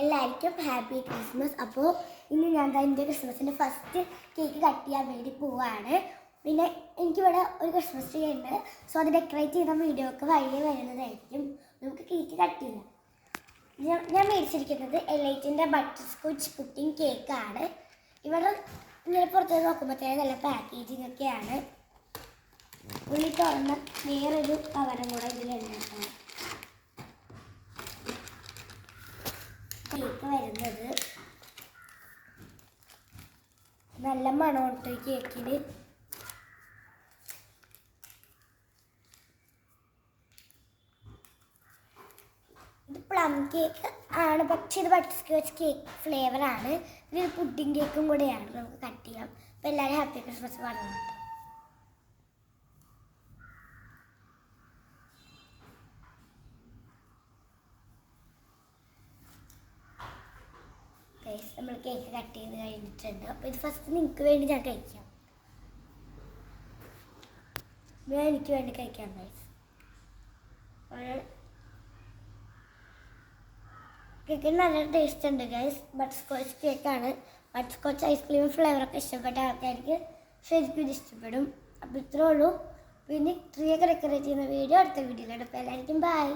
എല്ലാവർക്കും happy Christmas. അപ്പോൾ ഇന്ന് ഞാൻ എൻ്റെ ക്രിസ്മസിൻ്റെ ഫസ്റ്റ് കേക്ക് കട്ട് ചെയ്യാൻ വേണ്ടി പോവാണ്. പിന്നെ എനിക്കിവിടെ ഒരു ക്രിസ്മസ് ട്രീ ഉണ്ട്. സോ അത് ഡെക്കറേറ്റ് ചെയ്യുന്ന വീഡിയോ ഒക്കെ വഴിയെ വരുന്നതായിരിക്കും. നമുക്ക് കേക്ക് കട്ട് ചെയ്യാം. ഞാൻ മേടിച്ചിരിക്കുന്നത് എലൈറ്റിൻ്റെ ബട്ടർ സ്കോച്ച് പുഡിംഗ് കേക്കാണ്. ഇവിടെ ഇങ്ങനെ പുറത്ത് നോക്കുമ്പോഴത്തേക്ക് നല്ല പാക്കേജിങ് ഒക്കെയാണ്. ഉള്ളിൽ തുറന്ന വേറൊരു കവറും കൂടെ ഇതിലുണ്ട്. കേക്ക് വരുന്നത് നല്ല മണമുണ്ട് കേക്കിന്. ഇത് പ്ലം കേക്ക് ആണ്, പക്ഷേ ഇത് ബട്ടർ സ്കോച്ച് കേക്ക് ഫ്ലേവറാണ്. ഇത് പുഡിംഗ് കേക്കും കൂടെയാണ്. നമുക്ക് കട്ട് ചെയ്യാം. അപ്പോൾ എല്ലാവരും ഹാപ്പി ക്രിസ്മസ് പറഞ്ഞു. നമ്മൾ കേക്ക് കട്ട് ചെയ്ത് കഴിഞ്ഞിട്ടുണ്ട്. അപ്പോൾ ഇത് ഫസ്റ്റ് നിങ്ങൾക്ക് വേണ്ടി ഞാൻ കഴിക്കാം. എനിക്ക് വേണ്ടി കഴിക്കാം ഗൈസ്. കേക്കിന് നല്ല ടേസ്റ്റ് ഉണ്ട് ഗൈസ്. ബട്ടർ സ്കോച്ച് കേക്കാണ്. ബട്ടർ സ്കോച്ച് ഐസ്ക്രീം ഫ്ലേവറൊക്കെ ഇഷ്ടപ്പെട്ട ആൾക്കാർക്ക് ശരിക്കും ഇത് ഇഷ്ടപ്പെടും. അപ്പോൾ ഇത്രേ ഉള്ളൂ. പിന്നെ ട്രീയൊക്കെ ഡെക്കറേറ്റ് ചെയ്യുന്ന വീഡിയോ അടുത്ത വീഡിയോയിലാണ്. അപ്പോൾ എല്ലാവർക്കും ബൈ.